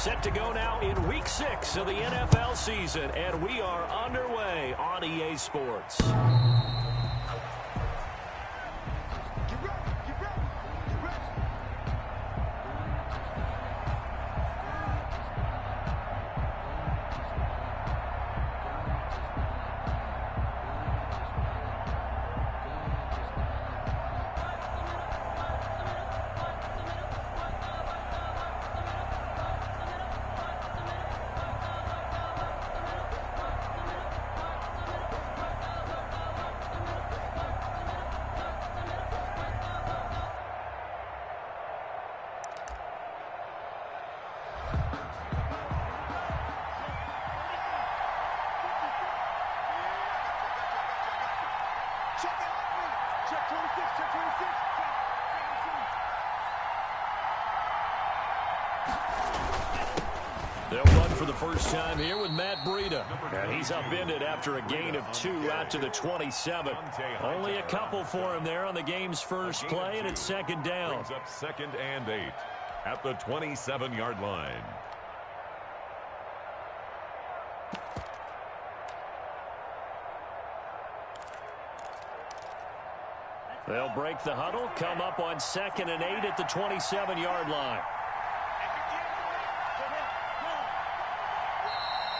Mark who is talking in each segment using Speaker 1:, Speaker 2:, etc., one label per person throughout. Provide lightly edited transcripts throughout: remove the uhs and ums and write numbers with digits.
Speaker 1: Set to go now in Week 6 of the NFL season, and we are underway on EA Sports. They'll run for the first time here with Matt Breida. And he's upended after a gain of 2 out to the 27. Only a couple for him there on the game's first play, and it's second down.
Speaker 2: Brings up 2nd and 8 at the 27-yard line.
Speaker 1: They'll break the huddle, come up on 2nd and 8 at the 27-yard line.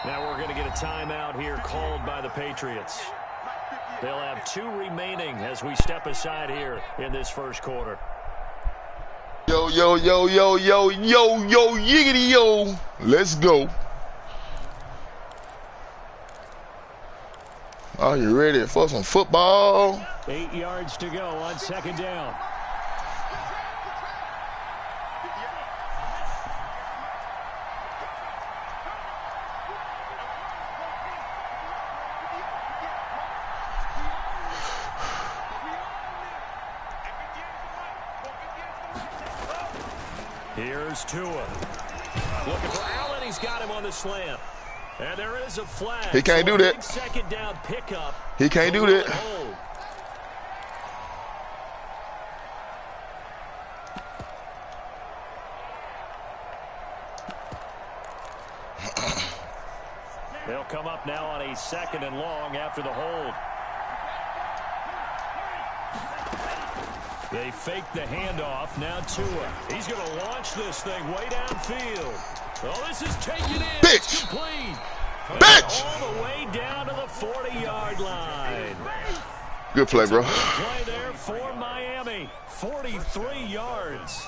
Speaker 1: Now we're going to get a timeout here called by the Patriots. They'll have 2 remaining as we step aside here in this first quarter.
Speaker 3: Yo, yo, yo, yo, yo, yo, yo, yiggity, yo. Let's go. Are you ready for some football?
Speaker 1: 8 yards to go on 2nd down. Here's Tua. Looking for Allen. He's got him on the slant. And there is a flag.
Speaker 3: He can't do that.
Speaker 1: Second down pickup.
Speaker 3: He can't do that.
Speaker 1: They'll come up now on a 2nd and long after the hold. They fake the handoff. Now Tua. He's going to launch this thing way downfield. Oh, this is taken in.
Speaker 3: Bitch.
Speaker 1: It's complete.
Speaker 3: Bitch.
Speaker 1: All the way down to the 40-yard line.
Speaker 3: Good play, bro.
Speaker 1: Good play there for Miami. 43 yards.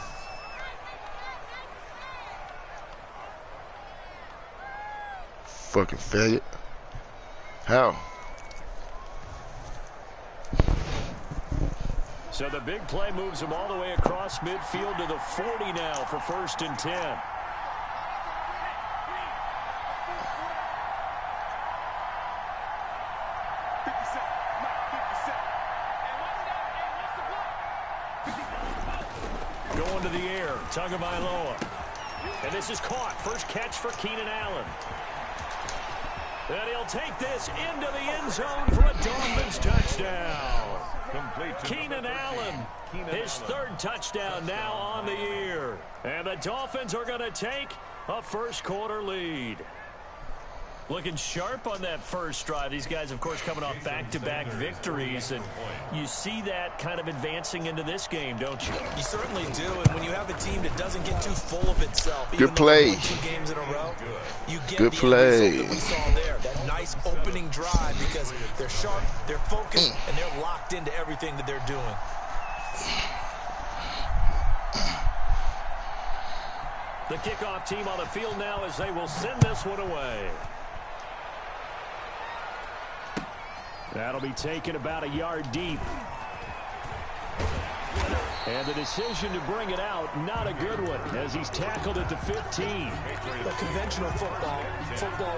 Speaker 3: Fucking faggot. How?
Speaker 1: So the big play moves him all the way across midfield to the 40 now for 1st and 10. Going to the air, Tagovailoa. And this is caught. First catch for Keenan Allen. And he'll take this into the end zone for a Dolphins touchdown. Keenan Allen, his 3rd touchdown now on the year. And the Dolphins are going to take a first quarter lead. Looking sharp on that first drive. These guys, of course, coming off back-to-back victories. And you see that kind of advancing into this game, don't you?
Speaker 4: You certainly do. And when you have a team that doesn't get too full of itself,
Speaker 3: good play.
Speaker 4: 2 games in a row, you get
Speaker 3: good
Speaker 4: the
Speaker 3: play.
Speaker 4: that we saw there. That nice opening drive because they're sharp, they're focused, and they're locked into everything that they're doing.
Speaker 1: The kickoff team on the field now as they will send this one away. That'll be taken about a yard deep. And the decision to bring it out, not a good one, as he's tackled at the 15.
Speaker 4: The conventional football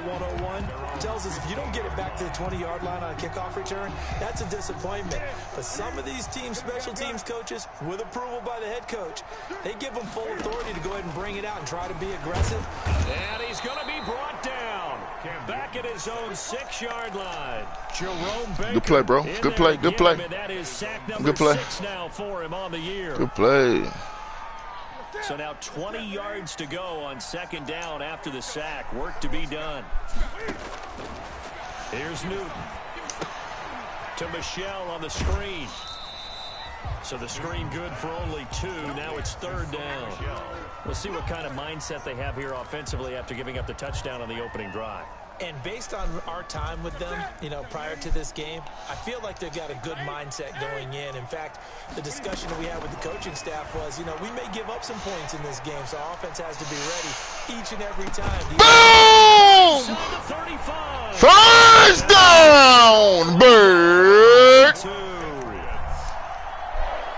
Speaker 4: 101, tells us if you don't get it back to the 20-yard line on a kickoff return, that's a disappointment. But some of these teams, special teams coaches, with approval by the head coach, they give them full authority to go ahead and bring it out and try to be aggressive.
Speaker 1: And he's going to be brought down back at his own 6-yard line. Jerome Baker.
Speaker 3: Good play, bro. Good play. Good play.
Speaker 1: And that is sack number 6 now for him on the year.
Speaker 3: Good play.
Speaker 1: So now 20 yards to go on second down after the sack. Work to be done. Here's Newton. To Michelle on the screen. So the screen good for only 2. Now it's third down. We'll see what kind of mindset they have here offensively after giving up the touchdown on the opening drive.
Speaker 4: And based on our time with them, you know, prior to this game, I feel like they've got a good mindset going in. In fact, the discussion that we had with the coaching staff was, you know, we may give up some points in this game, so our offense has to be ready each and every time.
Speaker 3: Boom! First down, Bird.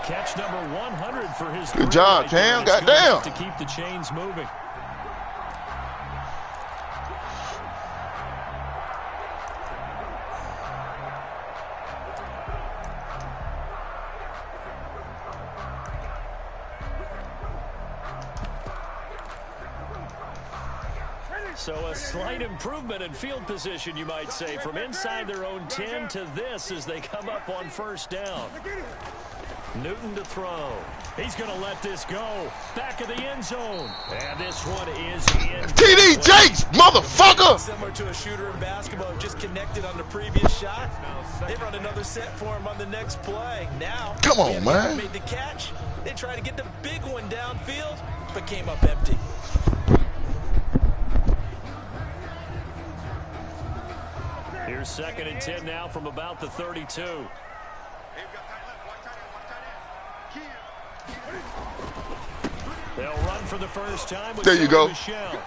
Speaker 1: Catch number 100 for his
Speaker 3: good job, Cam. Goddamn.
Speaker 1: To keep the chains moving. So a slight improvement in field position, you might say, from inside their own 10 to this as they come up on first down. Newton to throw. He's going to let this go. Back of the end zone. And this one is in.
Speaker 3: TD Jakes, motherfucker!
Speaker 4: Similar to a shooter in basketball, just connected on the previous shot. They run another set for him on the next play. Now,
Speaker 3: come on, man.
Speaker 4: Made the catch. They tried to get the big one downfield, but came up empty.
Speaker 1: Here's second and 10 now from about the 32. They'll run for the first time. With
Speaker 3: there you go.
Speaker 1: Michelle.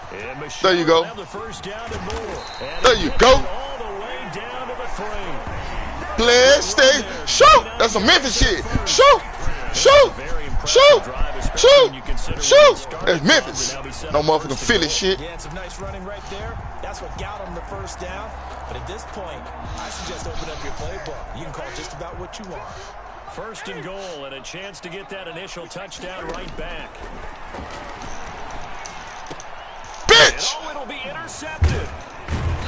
Speaker 3: There you go.
Speaker 1: The first down and more. And
Speaker 3: there you go.
Speaker 1: All the way down to the 3.
Speaker 3: Let's stay. Shoot. That's some Memphis shit. Shoot. Shoot. Shoot. Shoot. Shoot. That's Memphis. No motherfucking Philly shit.
Speaker 4: Yeah, some nice running right there. That's what got them the first down. But at this point, I suggest open up your playbook. You can call just about what you want.
Speaker 1: First and goal, and a chance to get that initial touchdown right back.
Speaker 3: Bitch!
Speaker 1: And, it'll be intercepted.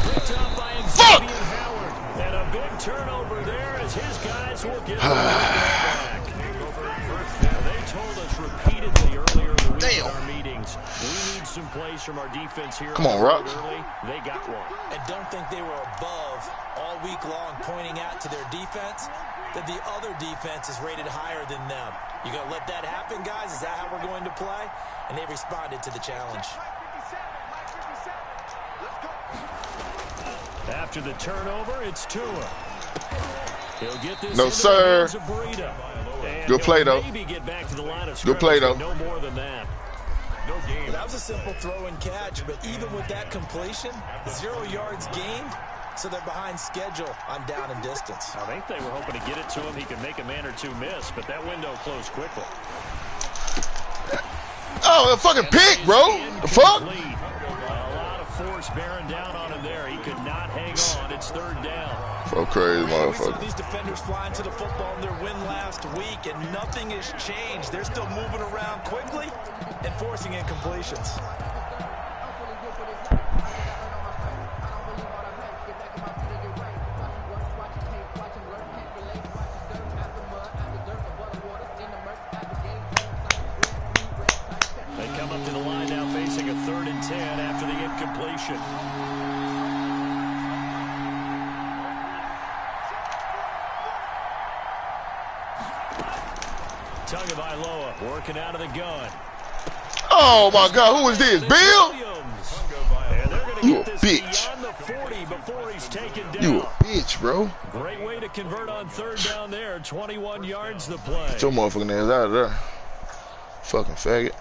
Speaker 1: Picked up by Xavier Howard. And a big turnover there as his guys will get the ball back. They told us repeatedly earlier in the week in our meetings, we need some plays from our defense here.
Speaker 3: Come on, Rock.
Speaker 1: They got one.
Speaker 4: And don't think they were above all week long pointing out to their defense that the other defense is rated higher than them. You gonna let that happen, guys? Is that how we're going to play? And they responded to the challenge.
Speaker 1: After the turnover, it's Tua. He'll get this.
Speaker 3: No, sir. Good play, though.
Speaker 1: Get back to the line of
Speaker 3: good play, though.
Speaker 1: No more than that.
Speaker 4: No game. That was a simple throw and catch, but even with that completion, 0 yards gained. So they're behind schedule on down and distance.
Speaker 1: I think they were hoping to get it to him. He could make a man or two miss, but that window closed quickly.
Speaker 3: Oh, a fucking pick, bro. The fuck?
Speaker 1: A lot of force bearing down on him there. He could not hang on. It's third down.
Speaker 3: So crazy,
Speaker 4: We saw
Speaker 3: motherfucker.
Speaker 4: these defenders flying to the football in their win last week, and nothing has changed. They're still moving around quickly and forcing incompletions.
Speaker 1: Up to the line now, facing a 3rd and 10 after the incompletion. Tagovailoa working out of the gun.
Speaker 3: Oh my God, who is this? Bill? You a bitch. You a bitch, bro.
Speaker 1: Great way to convert on third down there. 21 yards the play.
Speaker 3: Get your motherfucking ass out of there. Fucking faggot.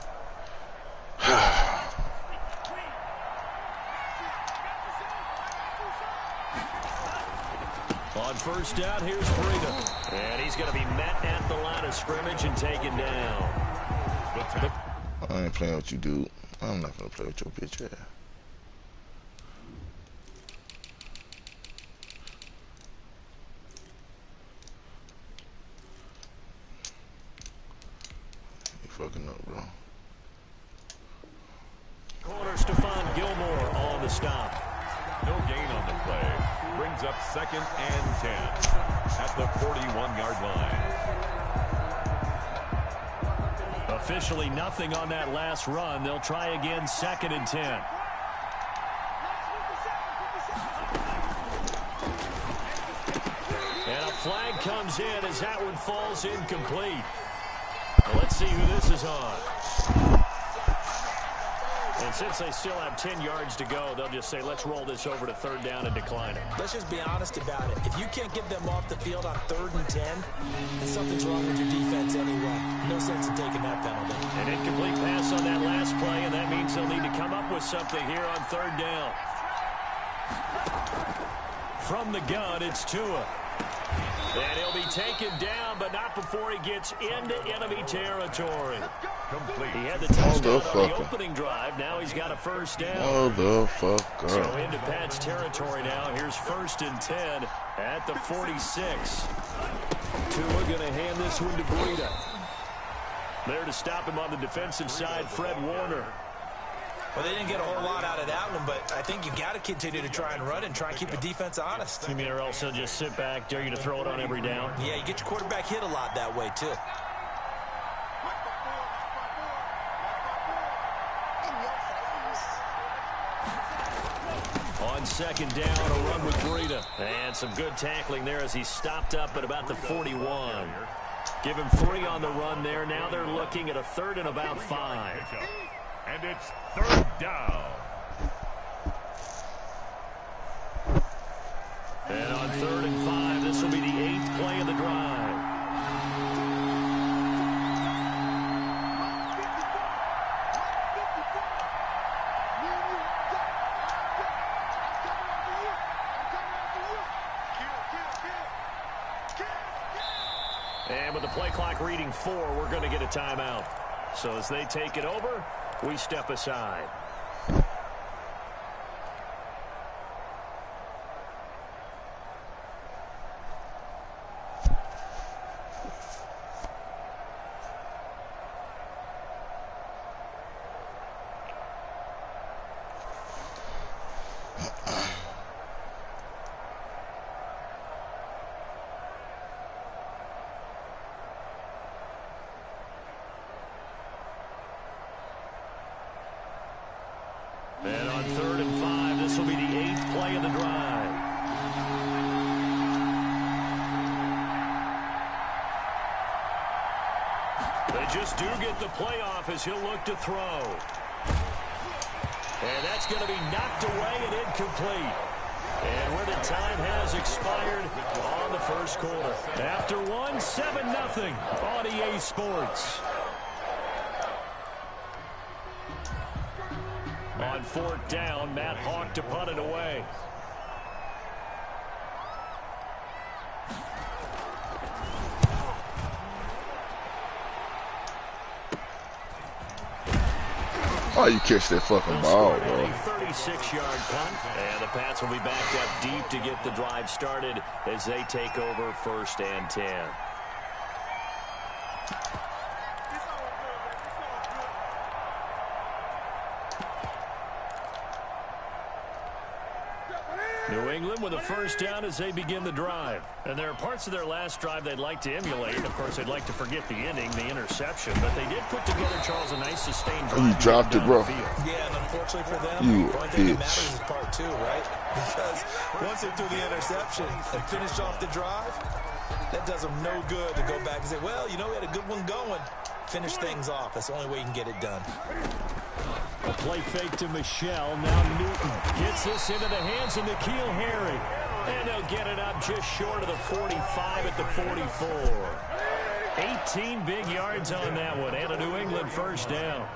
Speaker 1: On first down, here's Freedom. And he's going to be met at the line of scrimmage and taken down.
Speaker 3: I ain't playing with you, dude. I'm not going to play with your bitch ass. You fucking up, bro.
Speaker 1: Corner Stephon Gilmore on the stop.
Speaker 2: No gain on the play. Brings up 2nd and 10 at the 41-yard line.
Speaker 1: Officially nothing on that last run. They'll try again, 2nd and 10. And a flag comes in as that one falls incomplete. Well, let's see who this is on. And since they still have 10 yards to go, they'll just say, let's roll this over to 3rd down and decline it.
Speaker 4: Let's just be honest about it. If you can't get them off the field on 3rd and 10, then something's wrong with your defense anyway. No sense in taking that penalty.
Speaker 1: An incomplete pass on that last play, and that means they'll need to come up with something here on 3rd down. From the gun, it's Tua. And he'll be taken down, but not before he gets into enemy territory.
Speaker 2: Complete.
Speaker 1: He had the touchdown on the opening drive. Now he's got a 1st down.
Speaker 3: Motherfucker.
Speaker 1: So into Pat's territory now. Here's 1st and 10 at the 46. Tua going to hand this one to Breida. There to stop him on the defensive side, Fred Warner.
Speaker 4: Well, they didn't get a whole lot out of that one, but I think you got to continue to try and run and try and keep the defense honest.
Speaker 1: You mean or else they'll just sit back, dare you to throw it on every down?
Speaker 4: Yeah, you get your quarterback hit a lot that way, too.
Speaker 1: On 2nd down, a run with Breida. And some good tackling there as he stopped up at about the 41. Give him 3 on the run there. Now they're looking at a 3rd and about 5.
Speaker 2: And it's 3rd down.
Speaker 1: And on 3rd and 5, this will be the 8th play of the drive. And with the play clock reading 4, we're going to get a timeout. So as they take it over, we step aside. And on 3rd and 5, this will be the 8th play of the drive. They just do get the play off as he'll look to throw. And that's going to be knocked away and incomplete. And where the time has expired on the 1st quarter. After one, 7-0 on EA Sports. On 4th down, Matt Hawk to punt it away.
Speaker 3: Oh, you catch that fucking ball, bro.
Speaker 1: 36-yard punt, and the Pats will be backed up deep to get the drive started as they take over 1st and 10. New England with a 1st down as they begin the drive. And there are parts of their last drive they'd like to emulate. Of course, they'd like to forget the inning, the interception. But they did put together, Charles, a nice sustained drive.
Speaker 3: You dropped it, bro.
Speaker 4: Yeah, and unfortunately for them,
Speaker 3: you
Speaker 4: the only thing that
Speaker 3: bitch.
Speaker 4: matters is part 2, right? Because once they threw the interception and finished off the drive, that does them no good to go back and say, well, you know, we had a good one going. Finish things off. That's the only way you can get it done.
Speaker 1: A play fake to Michelle. Now Newton gets this into the hands of N'Keal Harry. And they'll get it up just short of the 45 at the 44. 18 big yards on that one. And a New England 1st down.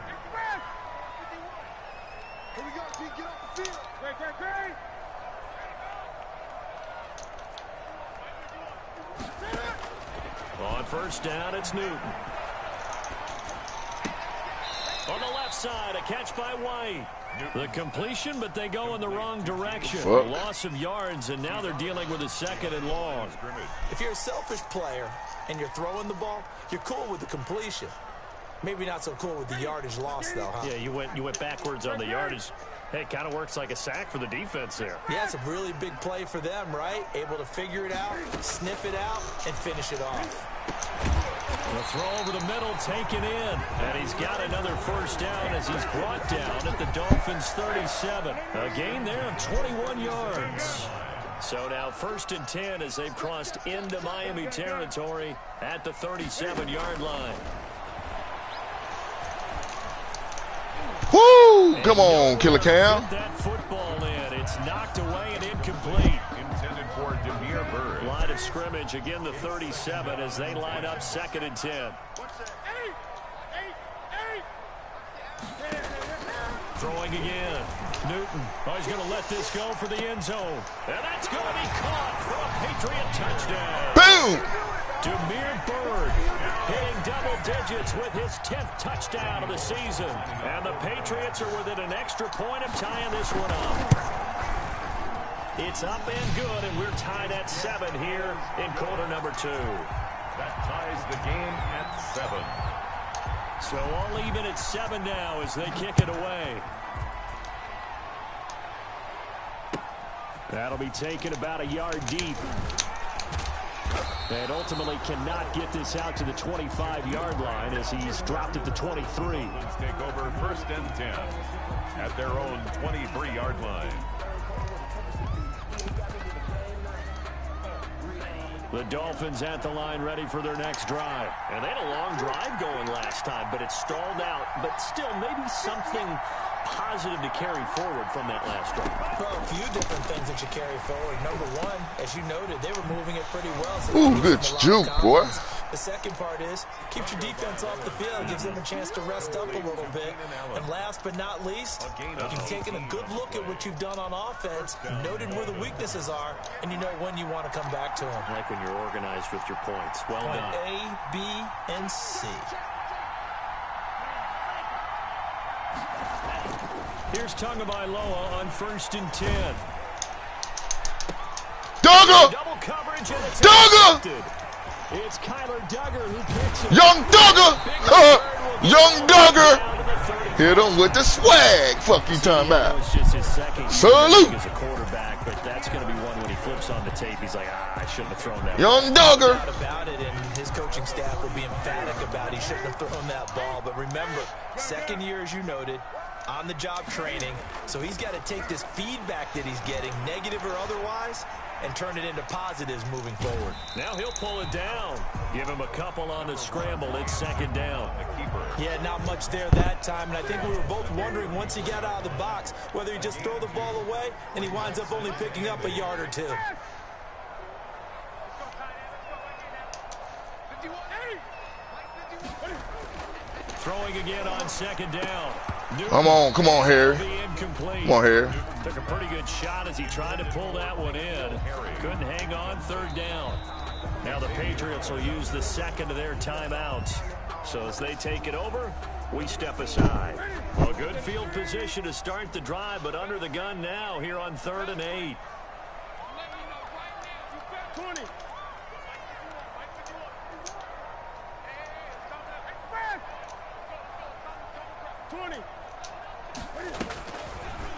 Speaker 1: On 1st down, it's Newton. On the left side, a catch by White. The completion, but they go in the wrong direction.
Speaker 3: Fuck.
Speaker 1: Loss of yards, and now they're dealing with a 2nd and long.
Speaker 4: If you're a selfish player and you're throwing the ball, you're cool with the completion. Maybe not so cool with the yardage loss, though, huh?
Speaker 1: Yeah, you went backwards on the yardage. Hey, it kind of works like a sack for the defense there.
Speaker 4: Yeah, it's a really big play for them, right? Able to figure it out, sniff it out, and finish it off.
Speaker 1: The throw over the middle taken in. And he's got another first down as he's brought down at the Dolphins' 37. A gain there of 21 yards. So now 1st and 10 as they've crossed into Miami territory at the 37-yard line.
Speaker 3: Woo! Come on, Killer Cam.
Speaker 1: Get that football in. It's knocked away and incomplete.
Speaker 2: Intended for Demir Bird.
Speaker 1: Line of scrimmage, again the 37 as they line up 2nd and 10. Throwing again. Newton. Oh, he's going to let this go for the end zone. And that's going to be caught for a Patriot touchdown.
Speaker 3: Boom!
Speaker 1: Demir Bird hitting double digits with his 10th touchdown of the season. And the Patriots are within an extra point of tying this one up. It's up and good, and we're tied at 7 here in quarter number 2.
Speaker 2: That ties the game at 7.
Speaker 1: So all even at 7 now as they kick it away. That'll be taken about a yard deep. And ultimately cannot get this out to the 25-yard line as he's dropped at the 23.
Speaker 2: Let's take over 1st and 10 at their own 23-yard line.
Speaker 1: The Dolphins at the line ready for their next drive. And they had a long drive going last time, but it stalled out. But still, maybe something positive to carry forward from that last drive.
Speaker 4: Well, a few different things that you carry forward. Number one, as you noted, they were moving it pretty well. So
Speaker 3: Ooh, good juke, boy.
Speaker 4: The second part is, keeps your defense off the field, gives them a chance to rest up a little bit. And last but not least, you've taken a good look at what you've done on offense, noted where the weaknesses are, and you know when you want to come back to them.
Speaker 1: I like when you're organized with your points. Well
Speaker 4: Point
Speaker 1: done.
Speaker 4: A, B, and C.
Speaker 1: Here's Tagovailoa on 1st and 10.
Speaker 3: Duggar!
Speaker 1: Double coverage and it's
Speaker 3: Duggar!
Speaker 1: intercepted. It's Kyler Duggar who picks it.
Speaker 3: Young Duggar! Young Duggar! Hit him with the swag. Fuck you talking about.
Speaker 1: It's just his second
Speaker 3: Salute.
Speaker 1: year as a quarterback, but that's going to be one when he flips on the tape. He's like, I shouldn't have thrown that.
Speaker 3: Young Duggar.
Speaker 4: About it, and his coaching staff will be emphatic about he shouldn't have thrown that ball. But remember, 2nd year, as you noted, on-the-job training. So he's got to take this feedback that he's getting, negative or otherwise, and turn it into positives moving forward.
Speaker 1: Now he'll pull it down. Give him a couple on the scramble. It's 2nd down.
Speaker 2: The keeper.
Speaker 4: Yeah, not much there that time, and I think we were both wondering once he got out of the box whether he just throw the ball away and he winds up only picking up a yard or 2.
Speaker 1: Throwing again on 2nd down.
Speaker 3: Come on, Harry. Come on, Harry.
Speaker 1: Took a pretty good shot as he tried to pull that one in. Couldn't hang on 3rd down. Now the Patriots will use the 2nd of their timeouts. So as they take it over, we step aside. A good field position to start the drive, but under the gun now here on 3rd and 8.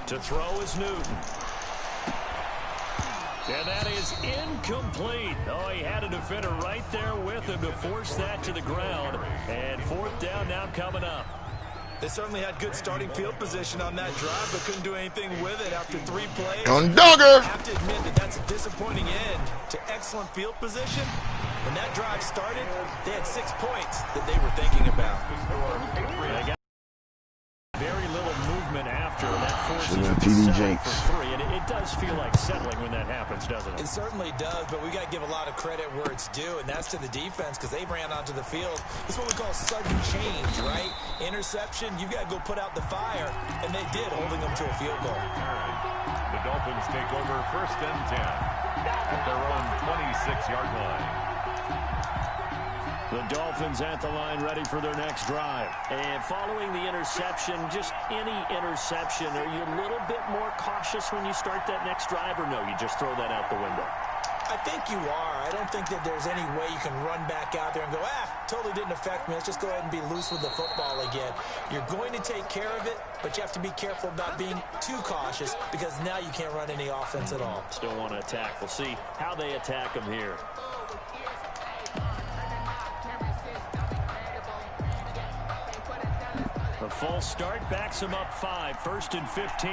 Speaker 1: To throw is Newton. And that is incomplete. Oh, he had a defender right there with him to force that to the ground. And 4th down now coming up.
Speaker 4: They certainly had good starting field position on that drive, but couldn't do anything with it after 3 plays.
Speaker 3: Young Duggar.
Speaker 4: I have to admit that that's a disappointing end to excellent field position. When that drive started, they had 6 points that they were thinking about.
Speaker 1: They got very little movement after that forces
Speaker 3: Should've
Speaker 1: you to
Speaker 3: TD
Speaker 1: settle
Speaker 3: Jenks.
Speaker 1: for 3. And it does feel like settling when that happens, doesn't it?
Speaker 4: It certainly does, but we got to give a lot of credit where it's due, and that's to the defense because they ran onto the field. This is what we call sudden change, right? Interception, you've got to go put out the fire, and they did, holding them to a field goal.
Speaker 2: The Dolphins take over 1st and 10 at their own 26-yard line.
Speaker 1: The Dolphins at the line ready for their next drive. And following the interception, just any interception, are you a little bit more cautious when you start that next drive, or no, you just throw that out the window?
Speaker 4: I think you are. I don't think that there's any way you can run back out there and go, totally didn't affect me. Let's just go ahead and be loose with the football again. You're going to take care of it, but you have to be careful about being too cautious because now you can't run any offense at all.
Speaker 1: Still want to attack. We'll see how they attack them here. false start backs him up 5, 1st and 15.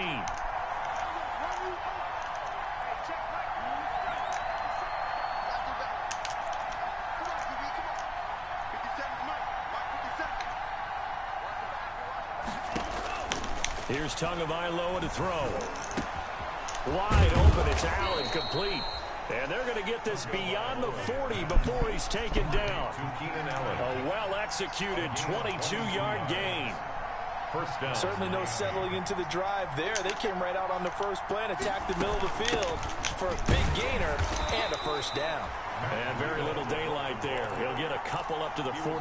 Speaker 1: Here's Tagovailoa to throw. Wide open, it's Allen, complete. And they're going to get this beyond the 40 before he's taken down. A well-executed 22-yard gain.
Speaker 2: First down.
Speaker 4: Certainly no settling into the drive there. They came right out on the first play and attacked the middle of the field for a big gainer and a first down.
Speaker 1: And very little daylight there. He'll get a couple up to the 44.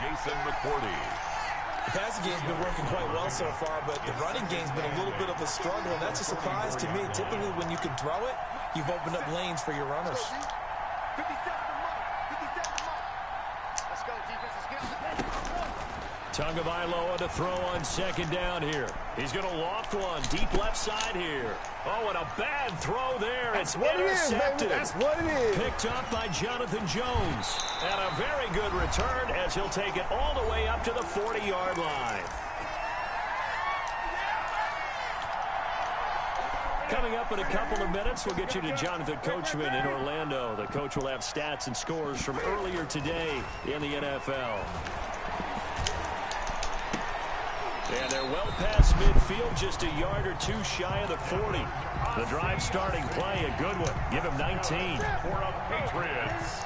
Speaker 2: Jason McCourty.
Speaker 4: The passing game's been working quite well so far, but the running game's been a little bit of a struggle, and that's a surprise to me. Typically, when you can throw it, you've opened up lanes for your runners.
Speaker 1: Tagovailoa to throw on 2nd down here. He's going to loft one deep left side here. Oh, and a bad throw there. It's intercepted.
Speaker 5: That's what it is.
Speaker 1: Picked up by Jonathan Jones. And a very good return as he'll take it all the way up to the 40-yard line. Coming up in a couple of minutes, we'll get you to Jonathan Coachman in Orlando. The coach will have stats and scores from earlier today in the NFL. And they're well past midfield, just a yard or two shy of the 40. The drive starting play, a good one. Give him 19.
Speaker 2: For the Patriots.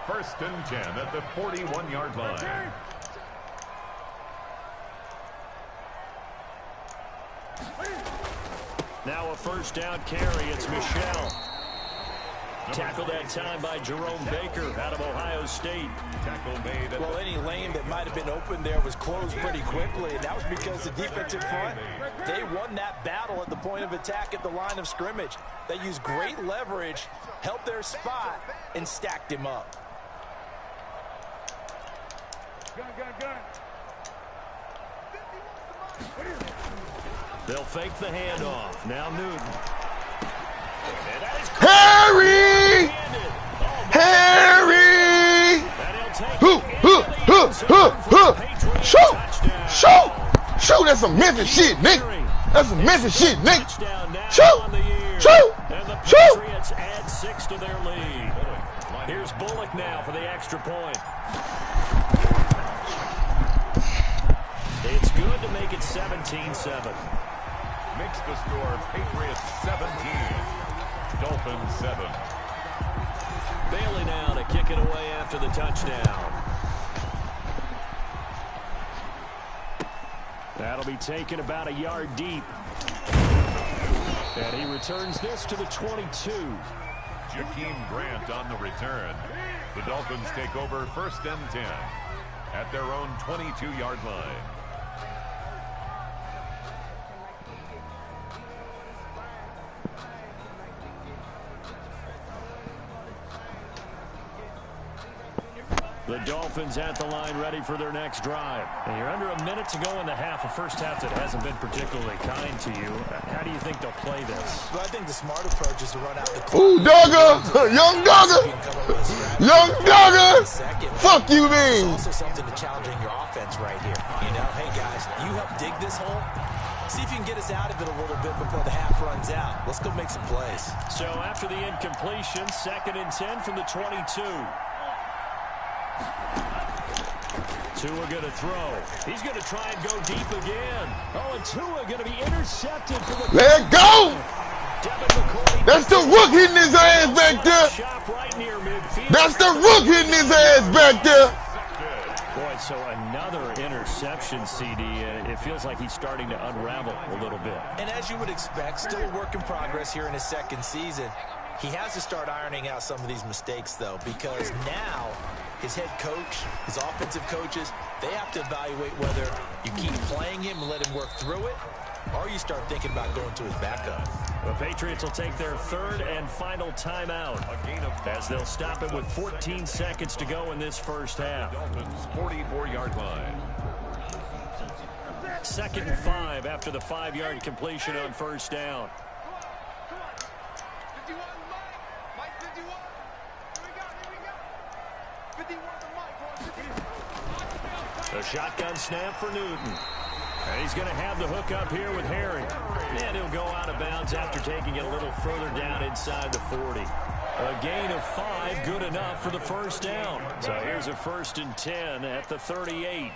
Speaker 2: 1st and 10 at the 41-yard line.
Speaker 1: Now a first down carry. It's Michel. Tackled that time by Jerome Baker out of Ohio State.
Speaker 2: Tackle made.
Speaker 4: Well, any lane that might have been open there was closed pretty quickly, and that was because the defensive front, they won that battle at the point of attack at the line of scrimmage. They used great leverage, held their spot, and stacked him up.
Speaker 1: They'll fake the handoff. Now Newton.
Speaker 3: Harry! Harry! Shoot! Shoot! Shoot! That's some Memphis shit, Nick. That's some Memphis shit, Nick. Shoot! Shoot!
Speaker 1: And the
Speaker 3: Shoot!
Speaker 1: Patriots add 6 to their lead. Here's Bullock now for the extra point. It's good to make it 17-7.
Speaker 2: Makes the score Patriots 17. Dolphins 7.
Speaker 1: Bailey now to kick it away after the touchdown. That'll be taken about a yard deep. And he returns this to the 22.
Speaker 2: Jakeem Grant on the return. The Dolphins take over 1st and 10 at their own 22-yard line.
Speaker 1: The Dolphins at the line ready for their next drive. And you're under a minute to go in the half, a first half that hasn't been particularly kind to you. How do you think they'll play this?
Speaker 4: Well, I think the smart approach is to run out the clock.
Speaker 3: Ooh, Dugger! Young Dugger! Young Dugger! Fuck you,
Speaker 4: There's
Speaker 3: mean!
Speaker 4: also something to challenging your offense right here. You know, hey, guys, you help dig this hole. See if you can get us out of it a little bit before the half runs out. Let's go make some plays.
Speaker 1: So after the incompletion, 2nd and 10 from the 22. Tua going to throw. He's going to try and go deep again. Oh, and Tua going to be intercepted for the...
Speaker 3: Let it go! That's the rook hitting his ass back there. That's the rook hitting his ass back there.
Speaker 1: Boy, so another interception, CD. It feels like he's starting to unravel a little bit.
Speaker 4: And as you would expect, still a work in progress here in his 2nd season. He has to start ironing out some of these mistakes, though, because now his head coach, his offensive coaches, they have to evaluate whether you keep playing him and let him work through it, or you start thinking about going to his backup.
Speaker 1: The Patriots will take their 3rd and final timeout as they'll stop it with 14 seconds to go in this first half.
Speaker 2: Dolphins 44-yard line.
Speaker 1: 2nd and 5 after the 5-yard completion on first down. A shotgun snap for Newton. And he's going to have the hook up here with Herring. And he'll go out of bounds after taking it a little further down inside the 40. A gain of 5, good enough for the first down. So here's a 1st and 10 at the 38.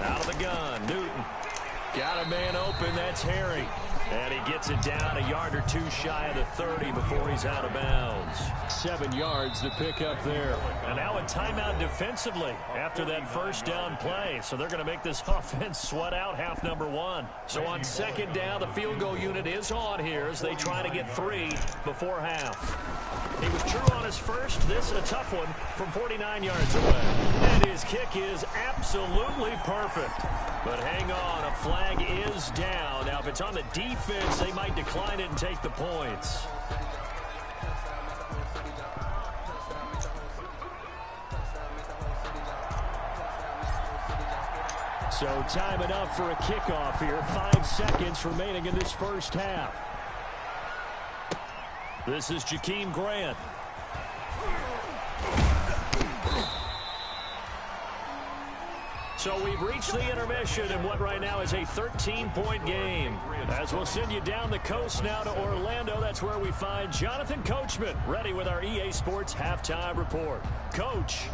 Speaker 1: Out of the gun, Newton. Got a man open, that's Herring. And he gets it down a yard or 2 shy of the 30 before he's out of bounds. 7 yards to pick up there. And now a timeout defensively after that first down play. So they're going to make this offense sweat out half number 1. So on 2nd down, the field goal unit is on here as they try to get 3 before half. He was true on his first. This a tough one from 49 yards away. And his kick is absolutely perfect. But hang on, a flag is down. Now, if it's on the defense, they might decline it and take the points. So time enough for a kickoff here. 5 seconds remaining in this first half. This is Jakeem Grant. So we've reached the intermission in what right now is a 13-point game. As we'll send you down the coast now to Orlando, that's where we find Jonathan Coachman ready with our EA Sports Halftime Report. Coach.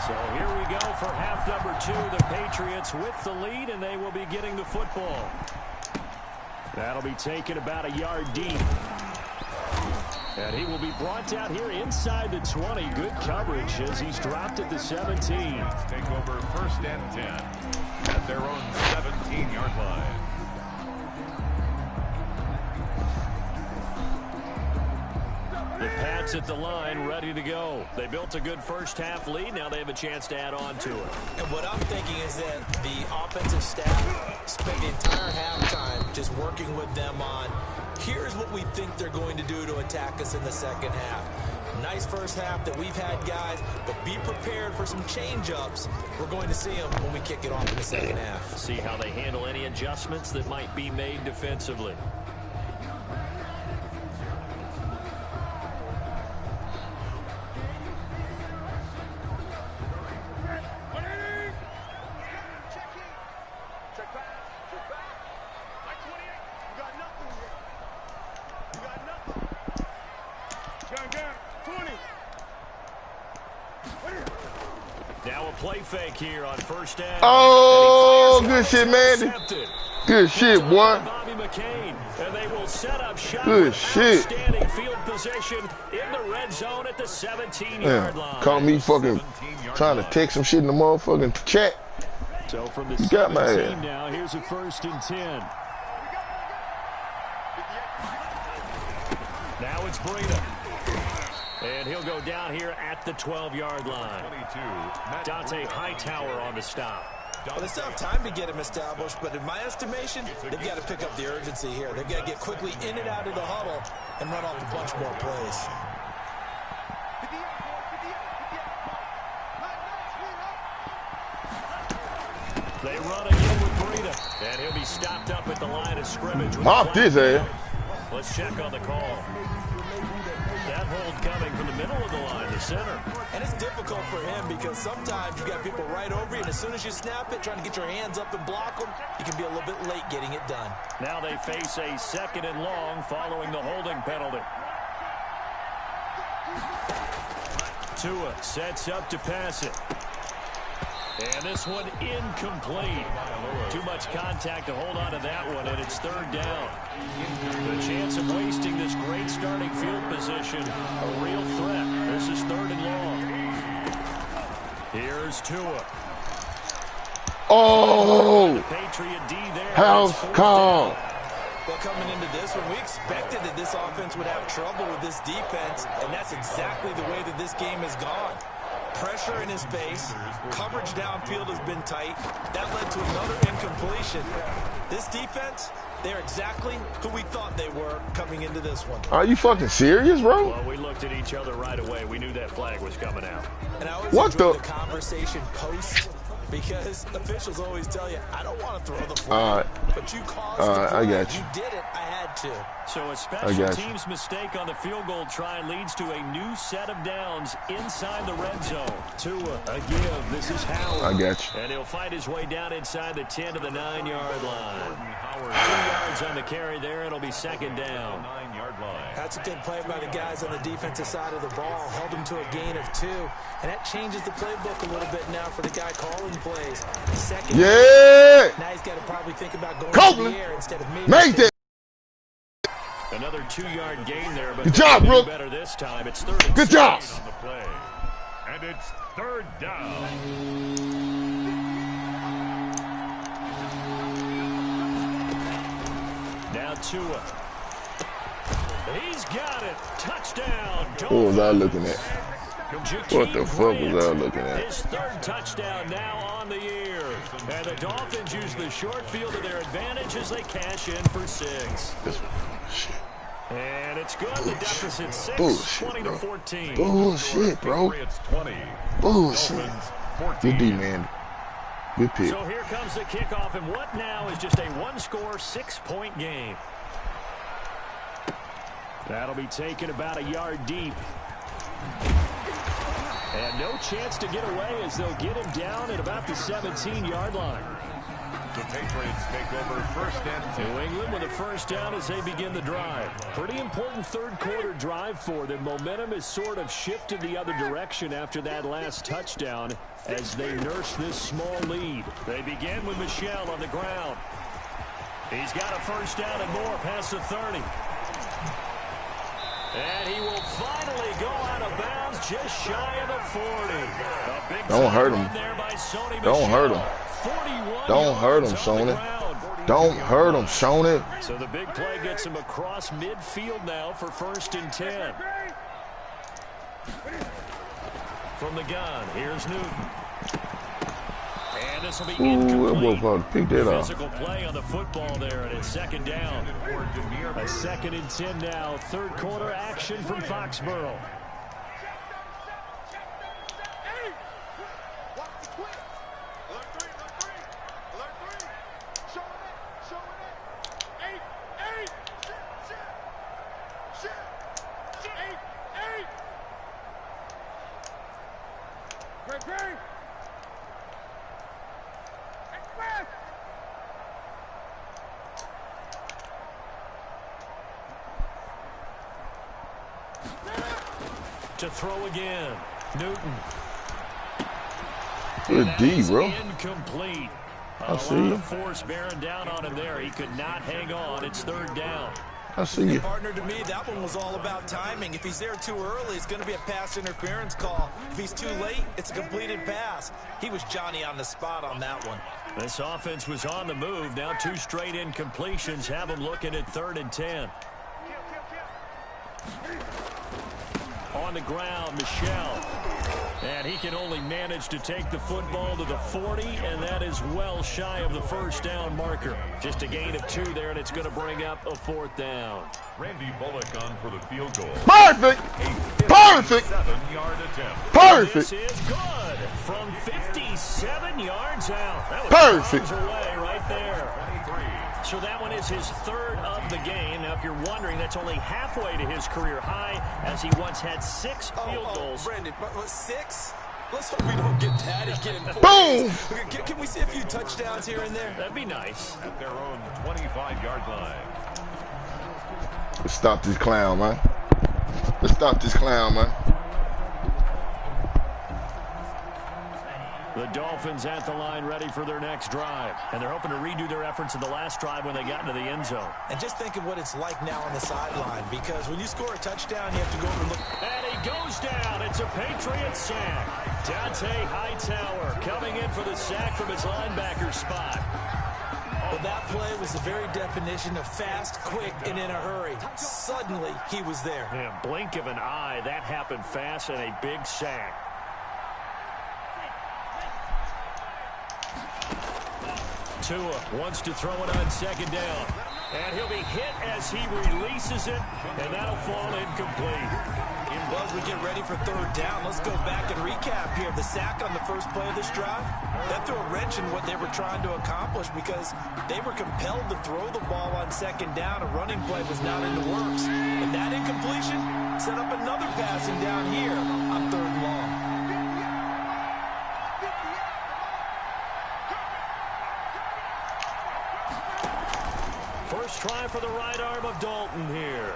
Speaker 1: So here we go for half number 2. The Patriots with the lead, and they will be getting the football. That'll be taken about a yard deep. And he will be brought down here inside the 20. Good coverage as he's dropped at the 17.
Speaker 2: Take over 1st and 10 at their own 17-yard line.
Speaker 1: The Pats at the line, ready to go. They built a good first half lead. Now they have a chance to add on to it.
Speaker 4: And what I'm thinking is that the offensive staff spent the entire halftime just working with them on, here's what we think they're going to do to attack us in the second half. Nice first half that we've had, guys, but be prepared for some change-ups. We're going to see them when we kick it off in the second half.
Speaker 1: See how they handle any adjustments that might be made defensively. Now a play fake here on 1st down.
Speaker 3: Oh, good shit, man. Good shit, boy.
Speaker 1: Bobby McCain, and they will set up shop.
Speaker 3: Good shit.
Speaker 1: Outstanding field position in the red zone at the 17-yard line.
Speaker 3: Call me fucking trying to text some shit in the motherfucking chat.
Speaker 1: So from the
Speaker 3: You got my
Speaker 1: 17
Speaker 3: ass.
Speaker 1: now, here's a 1st and 10. Now it's Breida. And he'll go down here at the 12-yard line. Dante Hightower on the stop.
Speaker 4: Well, they still have time to get him established, but in my estimation, they've got to pick up the urgency here. They've got to get quickly in and out of the huddle and run off a bunch more plays.
Speaker 1: They run again with Breida. And he'll be stopped up at the line of scrimmage.
Speaker 3: Mop this ass.
Speaker 1: Let's check on the call. That hold coming from the middle of the line, the center.
Speaker 4: And it's difficult for him because sometimes you got people right over you, and as soon as you snap it, trying to get your hands up and block them, you can be a little bit late getting it done.
Speaker 1: Now they face a 2nd and long following the holding penalty. Tua sets up to pass it. And this one incomplete. Too much contact to hold on to that one, and it's 3rd down. The chance of wasting this great starting field position, a real threat. This is 3rd and long. Here's Tua.
Speaker 3: Oh,
Speaker 1: Patriot D there.
Speaker 3: house call.
Speaker 4: Well, coming into this one, we expected that this offense would have trouble with this defense, and that's exactly the way that this game has gone. Pressure in his face. Coverage downfield has been tight. That led to another incompletion. This defense, they're exactly who we thought they were coming into this one.
Speaker 3: Are you fucking serious, bro?
Speaker 1: Well, we looked at each other right away. We knew that flag was coming out.
Speaker 4: And I always
Speaker 3: What
Speaker 4: enjoy
Speaker 3: the
Speaker 4: conversation post, because officials always tell you, I don't want to throw the flag, but you caused the play.
Speaker 3: I got you.
Speaker 4: You did it. I had to.
Speaker 1: So a special teams mistake on the field goal try leads to a new set of downs inside the red zone. Tua, a give. This is Howard.
Speaker 3: I got you.
Speaker 1: And he'll fight his way down inside the 10 to the 9-yard line. 2 yards on the carry there. It'll be second down.
Speaker 2: 9-yard line.
Speaker 4: That's a good play by the guys on the defensive side of the ball. Held them to a gain of 2. And that changes the playbook a little bit now for the guy calling plays. Second.
Speaker 3: Yeah.
Speaker 4: Now he's got to probably think about going
Speaker 3: Copeland.
Speaker 4: to the air instead of maybe.
Speaker 3: Make that.
Speaker 1: Another 2-yard gain there, but
Speaker 3: good job, bro.
Speaker 1: Better this time. It's 3rd and
Speaker 3: Good
Speaker 1: 6
Speaker 3: job.
Speaker 1: on the play.
Speaker 2: And it's 3rd down.
Speaker 1: Now Tua. He's got it. Touchdown.
Speaker 3: What was I looking at? What the fuck was I looking at?
Speaker 1: His 3rd touchdown now on the year. And the Dolphins use the short field to their advantage as they cash in for 6.
Speaker 3: Shit.
Speaker 1: And it's good. The deficit 6,
Speaker 3: Bullshit,
Speaker 1: 20 to 14.
Speaker 3: Bullshit, bro.
Speaker 2: It's 20.
Speaker 3: Bullshit. Good D, man. Good pick.
Speaker 1: So here comes the kickoff, and what now is just a 1-score, 6-point game. That'll be taken about a yard deep. And no chance to get away as they'll get him down at about the 17-yard line.
Speaker 2: The Patriots take over 1st and 10.
Speaker 1: New England with a 1st down as they begin the drive. Pretty important 3rd quarter drive for them. Momentum has sort of shifted the other direction after that last touchdown as they nurse this small lead. They begin with Michel on the ground. He's got a 1st down and more past the 30. And he will finally go out of bounds just shy of the 40.
Speaker 3: Don't hurt him. Don't hurt him. Don't hurt him, Sony. Don't hurt him, Sony.
Speaker 1: So the big play gets him across midfield now for 1st and 10. From the gun, here's Newton. And this will be incomplete.
Speaker 3: Pick that up.
Speaker 1: Physical play on the football there, and it's 2nd down. A 2nd and 10 now. 3rd quarter action from Foxborough. To throw again. Newton.
Speaker 3: Good D, bro.
Speaker 1: Incomplete.
Speaker 3: I see
Speaker 1: A lot
Speaker 3: you.
Speaker 1: of force bearing down on him there. He could not hang on. It's 3rd down.
Speaker 3: I see you.
Speaker 4: Partner, to me, that one was all about timing. If he's there too early, it's going to be a pass interference call. If he's too late, it's a completed pass. He was Johnny on the spot on that one.
Speaker 1: This offense was on the move. Now 2 straight incompletions have him looking at 3rd and 10. On the ground, Michel. And he can only manage to take the football to the 40, and that is well shy of the 1st down marker. Just a gain of 2 there, and it's going to bring up a 4th down.
Speaker 2: Randy Bullock on for the field goal.
Speaker 3: Perfect. Perfect.
Speaker 2: 7-yard attempt.
Speaker 3: Perfect.
Speaker 1: This is good from 57 yards out. That was
Speaker 3: Perfect.
Speaker 1: away right there. So that one is his 3rd of the game. Now, if you're wondering, that's only halfway to his career high, as he once had 6 field goals.
Speaker 4: Brandon, 6? Let's hope we don't get that again.
Speaker 3: Boom!
Speaker 4: Can we see a few touchdowns here and there?
Speaker 1: That'd be nice.
Speaker 2: At their own 25-yard line.
Speaker 3: Let's stop this clown, man. Let's stop this clown, man.
Speaker 1: The Dolphins at the line ready for their next drive. And they're hoping to redo their efforts in the last drive when they got into the end zone.
Speaker 4: And just think of what it's like now on the sideline, because when you score a touchdown, you have to go over and look.
Speaker 1: And he goes down. It's a Patriot sack. Dante Hightower coming in for the sack from his linebacker spot.
Speaker 4: Well, that play was the very definition of fast, quick, and in a hurry. Suddenly, he was there.
Speaker 1: Yeah, blink of an eye. That happened fast and a big sack. Tua wants to throw it on second down. And he'll be hit as he releases it, and that'll fall incomplete.
Speaker 4: Well, as we get ready for third down, let's go back and recap here. The sack on the first play of this drive, that threw a wrench in what they were trying to accomplish because they were compelled to throw the ball on second down. A running play was not in the works. And that incompletion set up another passing down here on third and long.
Speaker 1: First try for the right arm of Dalton here.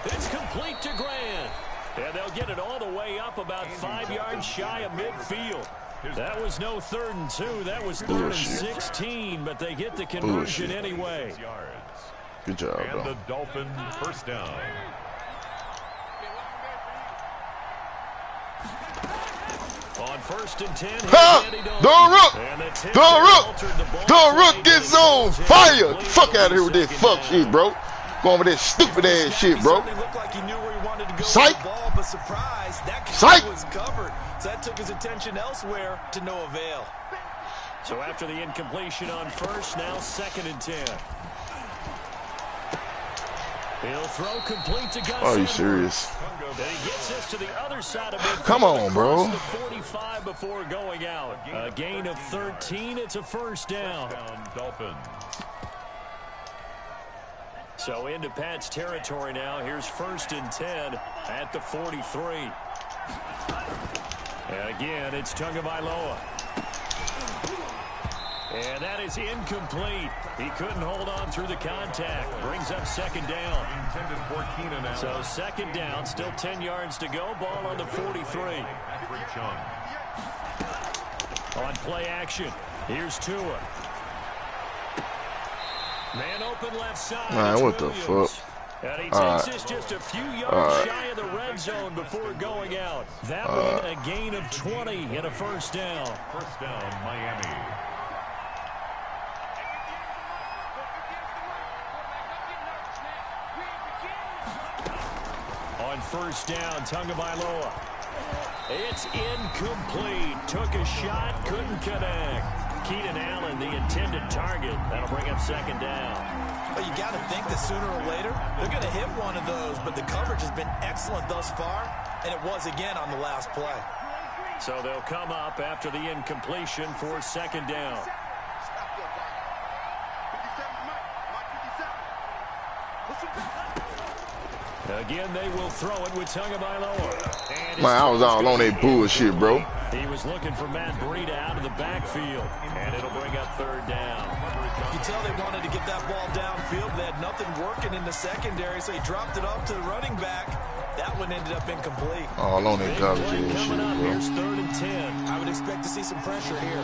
Speaker 1: It's complete to Grant. And they'll get it all the way up about 5 yards shy of midfield. That was no 3rd and 2. That was 3rd and 16, but they get the conversion anyway.
Speaker 3: Good job,
Speaker 2: and the Dolphins first down.
Speaker 1: On 1st and 10,
Speaker 3: the Rook gets on fire. Fuck out of here with this fuck shit, bro. Going with this stupid ass shit, bro. Psych. Psych.
Speaker 4: Was covered, so that took his attention elsewhere to no avail.
Speaker 1: So after the incompletion on 1st, now 2nd and 10. He'll throw complete to Gus.
Speaker 3: Are you serious?
Speaker 1: Then he gets this to the other side of it.
Speaker 3: Come on, bro.
Speaker 1: The 45 before going out. A gain of 13. It's a first down.
Speaker 2: Dolphins.
Speaker 1: So into Pat's territory now. Here's 1st and 10 at the 43. And again, it's Tagovailoa. And that is incomplete. He couldn't hold on through the contact. Brings up 2nd down. So 2nd down, still 10 yards to go. Ball on the 43. On play action, here's Tua. Man open left side.
Speaker 3: Man, what the fuck?
Speaker 1: And he takes this just a few yards shy of the red zone before going out. That one a gain of 20 and a first down.
Speaker 2: First down, Miami.
Speaker 1: On 1st down, Tagovailoa. It's incomplete. Took a shot, couldn't connect. Keenan Allen, the intended target. That'll bring up 2nd down.
Speaker 4: Well, you got to think that sooner or later they're going to hit one of those, but the coverage has been excellent thus far, and it was again on the last play.
Speaker 1: So they'll come up after the incompletion for 2nd down. Again, they will throw it with Tagovailoa.
Speaker 3: Man, I was all on that bullshit, bro.
Speaker 1: He was looking for Matt Breida out of the backfield, and it'll bring up 3rd down.
Speaker 4: You can tell they wanted to get that ball downfield. They had nothing working in the secondary, so he dropped it off to the running back. That one ended up incomplete.
Speaker 3: All on that garbage shit,
Speaker 1: Coming up,
Speaker 3: bro.
Speaker 1: here's 3rd and 10.
Speaker 4: I would expect to see some pressure here.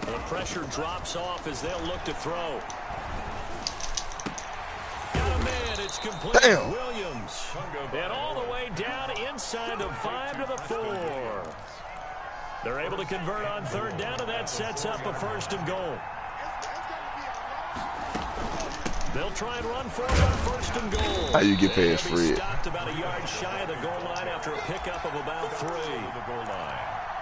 Speaker 1: The pressure drops off as they'll look to throw. Got a man, it's complete.
Speaker 3: Damn.
Speaker 1: Williams. And all the way down inside the 5 to the 4. They're able to convert on 3rd down, and that sets up a 1st and goal. They'll try and run for it on 1st and goal.
Speaker 3: How you get past Fred?
Speaker 1: Stopped about a yard shy of the goal line after a pickup of about 3.
Speaker 2: The goal line.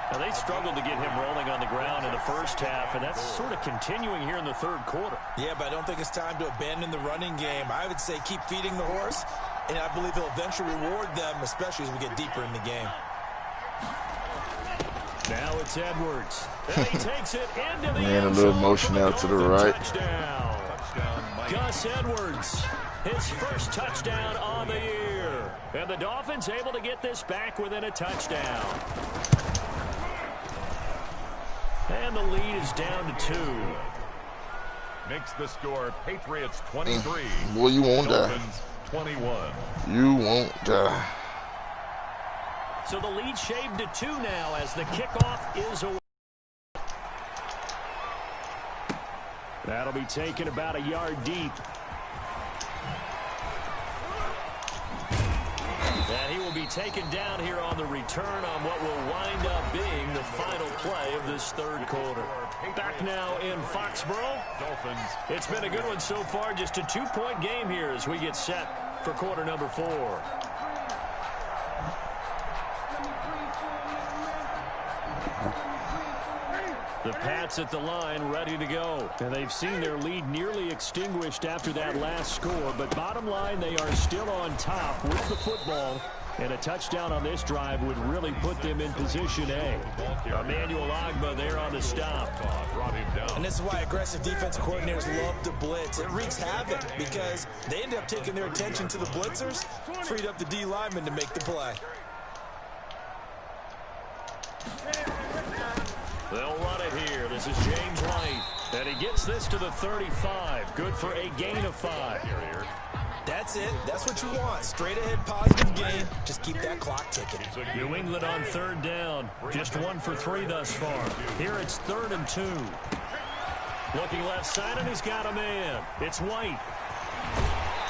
Speaker 1: Now, they struggled to get him rolling on the ground in the first half, and that's sort of continuing here in the 3rd quarter.
Speaker 4: Yeah, but I don't think it's time to abandon the running game. I would say keep feeding the horse, and I believe he'll eventually reward them, especially as we get deeper in the game.
Speaker 1: Now it's Edwards. And he takes it into the
Speaker 3: Man, a
Speaker 1: end
Speaker 3: little
Speaker 1: zone
Speaker 3: motion
Speaker 1: for the
Speaker 3: out to the
Speaker 1: Dolphins
Speaker 3: right.
Speaker 1: touchdown. Gus Edwards, his first touchdown on the year. And the Dolphins able to get this back within a touchdown. And the lead is down to 2.
Speaker 2: Makes the score Patriots 23.
Speaker 3: Boy, you won't die.
Speaker 2: Dolphins 21.
Speaker 3: You won't die.
Speaker 1: So the lead shaved to 2 now as the kickoff is away. That'll be taken about a yard deep. taken down here on the return on what will wind up being the final play of this third quarter. Back now in Foxborough.
Speaker 2: Dolphins.
Speaker 1: It's been a good one so far. Just a 2-point game here as we get set for quarter number 4. The Pats at the line, ready to go. And they've seen their lead nearly extinguished after that last score. But bottom line, they are still on top with the football. And a touchdown on this drive would really put them in position A. Emmanuel Ogbah there on the stop.
Speaker 2: Brought him down.
Speaker 4: And this is why aggressive defensive coordinators love to blitz. It wreaks havoc because they end up taking their attention to the blitzers, freed up the D lineman to make the play.
Speaker 1: They'll run it here. This is James White. And he gets this to the 35. Good for a gain of 5.
Speaker 4: That's it. That's what you want. Straight ahead positive gain. Just keep that clock ticking.
Speaker 1: New England on third down. Just 1 for 3 thus far. Here it's 3rd and 2. Looking left side, and he's got a man. It's White.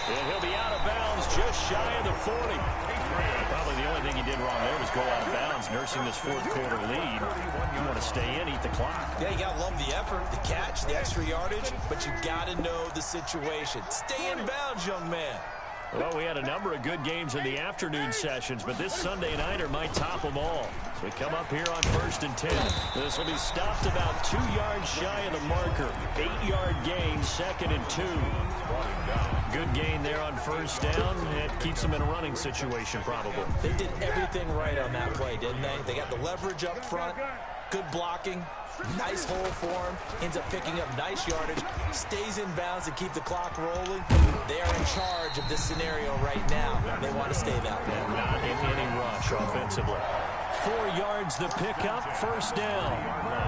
Speaker 1: And he'll be out of bounds just shy of the 40. Probably the only thing he did wrong there was go out of bounds, nursing this fourth quarter lead. You want to stay in, eat the clock.
Speaker 4: Yeah, you got to love the effort, the catch, the extra yardage, but you got to know the situation. Stay in bounds, young man.
Speaker 1: Well, we had a number of good games in the afternoon sessions, but this Sunday nighter might top them all. So we come up here on 1st and 10. This will be stopped about 2 yards shy of the marker. 8-yard gain, 2nd and 2. Good gain there on 1st down. It keeps them in a running situation, probably.
Speaker 4: They did everything right on that play, didn't they? They got the leverage up front, good blocking, nice hole for him, ends up picking up nice yardage, stays in bounds to keep the clock rolling. They are in charge of this scenario right now. They want to stay that way.
Speaker 1: And not in any rush offensively. 4 yards the pickup, 1st down.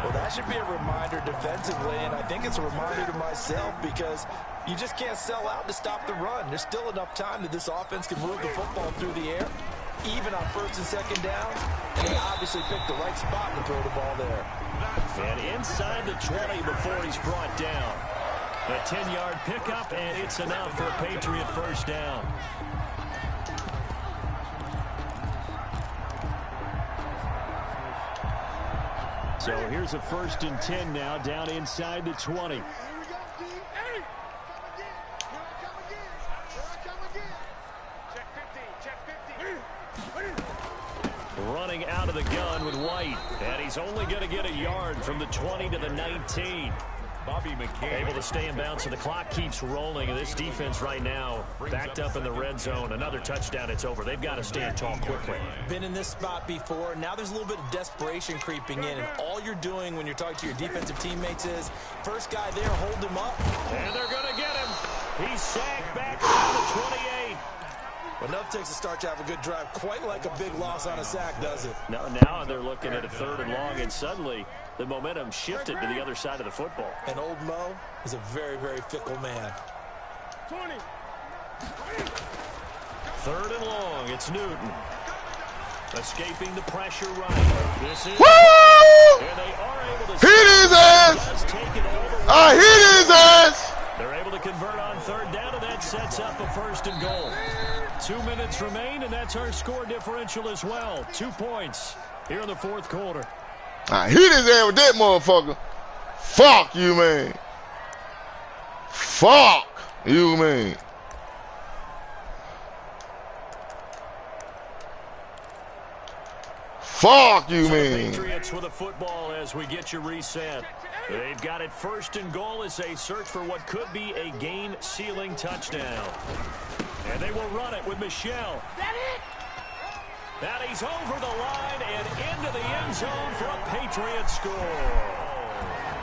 Speaker 4: Well, that should be a reminder defensively, and I think it's a reminder to myself because you just can't sell out to stop the run. There's still enough time that this offense can move the football through the air, even on 1st and 2nd down, and they obviously picked the right spot to throw the ball there.
Speaker 1: And inside the 20 before he's brought down. A 10-yard pickup, and it's enough for a Patriot 1st down. So here's a 1st and 10 now, down inside the 20. Running out of the gun with White, and he's only going to get a yard from the 20 to the 19.
Speaker 2: Bobby McCain
Speaker 1: Able to stay in bounds, so the clock keeps rolling. And this defense right now backed up in the red zone. Another touchdown, it's over. They've got to stand tall quickly.
Speaker 4: Been in this spot before. Now there's a little bit of desperation creeping in, and all you're doing when you're talking to your defensive teammates is, first guy there, hold him up.
Speaker 1: And they're going to get him. He's sacked back down to 28.
Speaker 4: Enough takes to start to have a good drive. Quite like a big loss on a sack, does it?
Speaker 1: Now they're looking at a 3rd and long, and suddenly the momentum shifted to the other side of the football.
Speaker 4: And old Mo is a very, very fickle man.
Speaker 1: 3rd and long, it's Newton. Escaping the pressure right. This is...
Speaker 3: Woo!
Speaker 1: And they are able to...
Speaker 3: Hit his ass! I hit his ass!
Speaker 1: They're able to convert on 3rd down, and that sets up a 1st and goal. 2 minutes remain, and that's our score differential as well. 2 points here in the 4th quarter.
Speaker 3: I hit his ass with that motherfucker. Fuck you, man. Fuck you, man. Fuck you,
Speaker 1: so
Speaker 3: man.
Speaker 1: The Patriots with a football as we get you reset. They've got it 1st and goal as they search for what could be a game-sealing touchdown. And they will run it with Michel. And he's over the line and into the end zone for a Patriot score.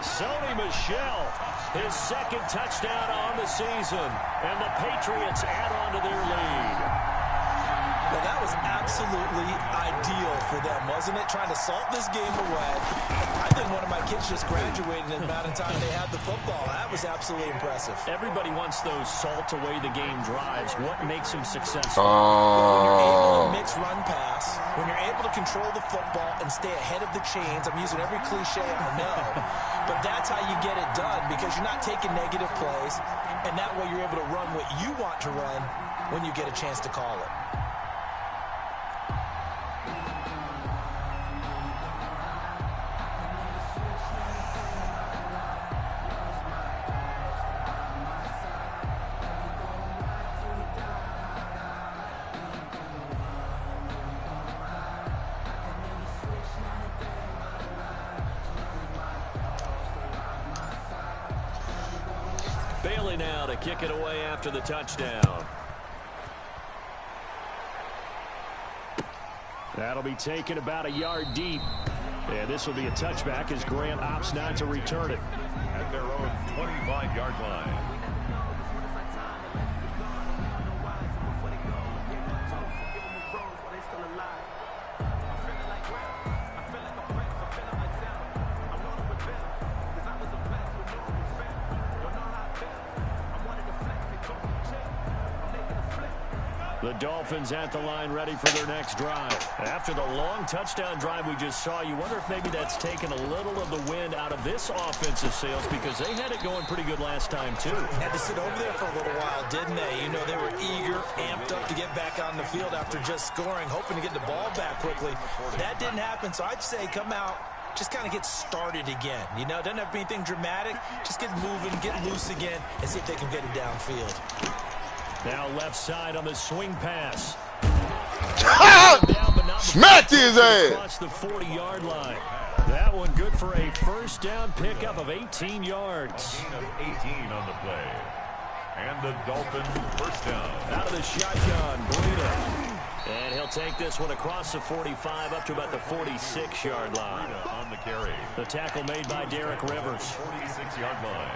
Speaker 1: Sony Michel, his 2nd touchdown on the season. And the Patriots add on to their lead.
Speaker 4: Well, that was absolutely ideal for them, wasn't it? Trying to salt this game away. I think one of my kids just graduated in the amount of time they had the football. That was absolutely impressive.
Speaker 1: Everybody wants those salt away the game drives. What makes them successful?
Speaker 4: When you're able to mix run pass, when you're able to control the football and stay ahead of the chains. I'm using every cliche I know, but that's how you get it done because you're not taking negative plays, and that way you're able to run what you want to run when you get a chance to call it.
Speaker 1: ready now to kick it away after the touchdown. That'll be taken about a yard deep. And this will be a touchback as Grant opts not to return it.
Speaker 2: At their own 25-yard line.
Speaker 1: The Dolphins at the line ready for their next drive. After the long touchdown drive we just saw, you wonder if maybe that's taken a little of the wind out of this offensive sails because they had it going pretty good last time too.
Speaker 4: Had to sit over there for a little while, didn't they? You know, they were eager, amped up to get back on the field after just scoring, hoping to get the ball back quickly. That didn't happen, so I'd say come out, just kind of get started again. You know, doesn't have to be anything dramatic. Just get moving, get loose again, and see if they can get it downfield.
Speaker 1: Now left side on the swing pass.
Speaker 3: Smacked his ass.
Speaker 1: Across the 40-yard line. That one good for a first down pickup of 18 yards.
Speaker 2: A gain of 18 on the play. And the Dolphins first down.
Speaker 1: Out of the shotgun, Breida. And he'll take this one across the 45 up to about the 46-yard line.
Speaker 2: On the carry.
Speaker 1: The tackle made by Derek Rivers.
Speaker 2: 46-yard line.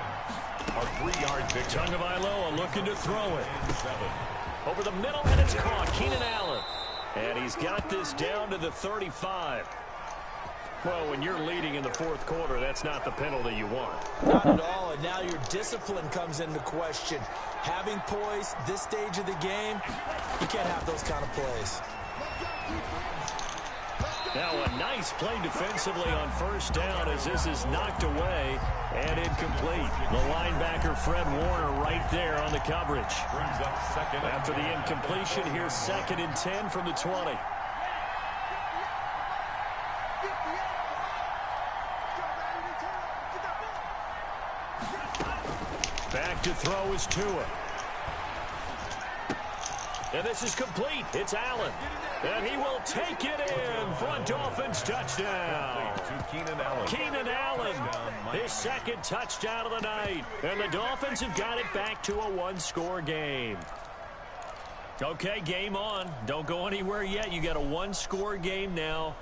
Speaker 2: A 3-yard pick.
Speaker 1: Tagovailoa looking to throw it. Over the middle, and it's caught. Keenan Allen. And he's got this down to the 35. Well, when you're leading in the fourth quarter, that's not the penalty you want.
Speaker 4: Not at all, and now your discipline comes into question. Having poise this stage of the game, you can't have those kind of plays.
Speaker 1: Now a nice play defensively on first down as this is knocked away and incomplete. The linebacker Fred Warner right there on the coverage.
Speaker 2: Brings up second.
Speaker 1: After the incompletion, here's 2nd and 10 from the 20. Back to throw is Tua. And this is complete. It's Allen. And he will take it in for a Dolphins touchdown.
Speaker 2: To Keenan Allen.
Speaker 1: Keenan Allen, his 2nd touchdown of the night. And the Dolphins have got it back to a one-score game. Okay, game on. Don't go anywhere yet. You got a one-score game now.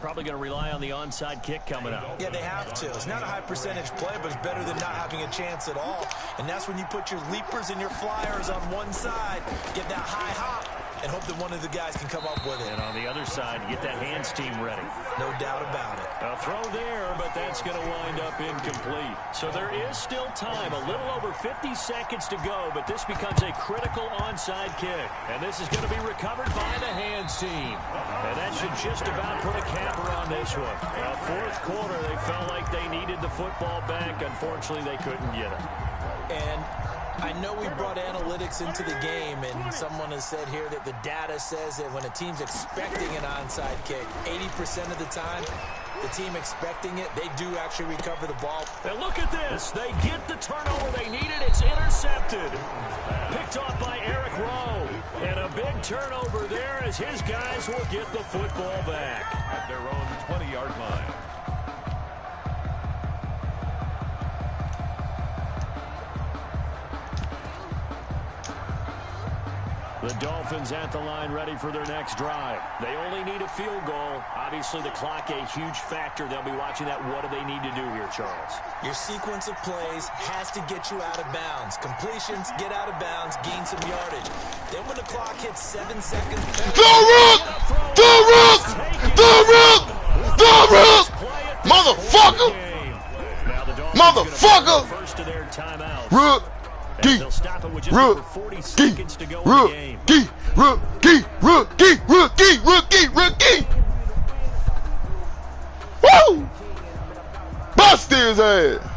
Speaker 1: Probably going to rely on the onside kick coming up.
Speaker 4: Yeah, they have to. It's not a high percentage play, but it's better than not having a chance at all. And that's when you put your leapers and your flyers on one side, get that high hop, and hope that one of the guys can come up with it.
Speaker 1: And on the other side, get that hands team ready.
Speaker 4: No doubt about it.
Speaker 1: A throw there, but that's going to wind up incomplete. So there is still time, a little over 50 seconds to go, but this becomes a critical onside kick. And this is going to be recovered by the hands team. And that should just about put a capper on this one. Now, fourth quarter, they felt like they needed the football back. Unfortunately, they couldn't get it.
Speaker 4: And I know we brought analytics into the game, and someone has said here that the data says that when a team's expecting an onside kick, 80% of the time, the team expecting it, they do actually recover the ball.
Speaker 1: And look at this. They get the turnover they needed. It's intercepted. Picked off by Eric Rowe. And a big turnover there as his guys will get the football back.
Speaker 2: At their own 20-yard line.
Speaker 1: The Dolphins at the line ready for their next drive. They only need a field goal. Obviously, the clock a huge factor. They'll be watching that. What do they need to do here, Charles?
Speaker 4: Your sequence of plays has to get you out of bounds. Completions, get out of bounds, gain some yardage. Then when the clock hits 7 seconds...
Speaker 3: Motherfucker! Motherfucker!
Speaker 1: First of their timeouts.
Speaker 3: Rookie!
Speaker 1: They'll stop it with just over 40 seconds to go in the game.
Speaker 3: Rookie! Woo! Bust his ass!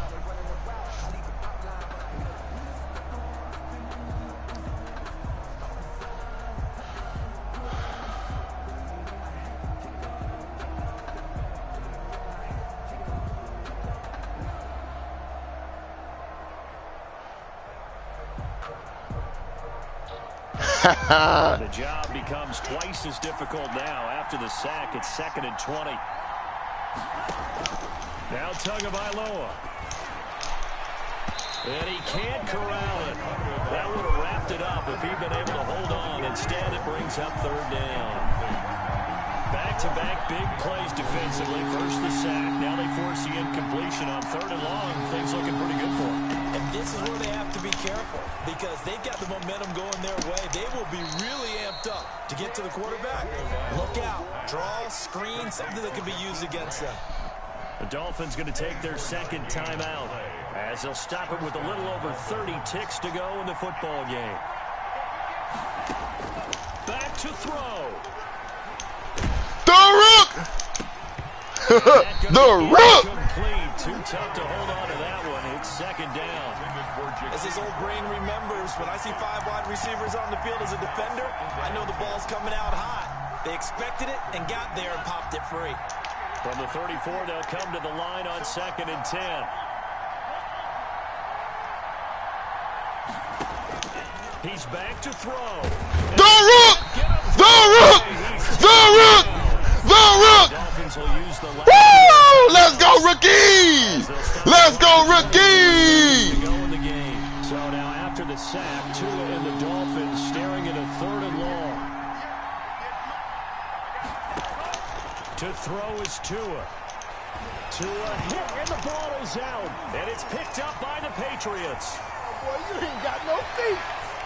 Speaker 1: The job becomes twice as difficult now after the sack. It's 2nd and 20. Now Tagovailoa. And he can't corral it. That would have wrapped it up if he'd been able to hold on. Instead, it brings up third down. Back-to-back big plays defensively. First the sack. Now they force the incompletion on third and long. Things looking pretty good for them.
Speaker 4: And this is where they have to be careful because they've got the momentum going their way. They will be really amped up to get to the quarterback. Look out. Draw, screen, something that can be used against them.
Speaker 1: The Dolphins going to take their second timeout as they'll stop it with a little over 30 ticks to go in the football game. Back to throw.
Speaker 3: The Rook! The Rook!
Speaker 1: Too tough to hold on to that one. It's second down.
Speaker 4: As his old brain remembers, when I see 5 wide receivers on the field as a defender, I know the ball's coming out hot. They expected it and got there and popped it free.
Speaker 1: From the 34, they'll come to the line on 2nd and 10. He's back to throw.
Speaker 3: The Rook! The Rook! The Rook! The Rook!
Speaker 1: Dolphins will use the last.
Speaker 3: Woo! Let's go, rookie! Let's go, rookie!
Speaker 1: To go in the game. So now after the sack, Tua and the Dolphins staring at a third and long. To throw is Tua. Tua hit and the ball is out. And it's picked up by the Patriots.
Speaker 5: Boy, you ain't got no feet.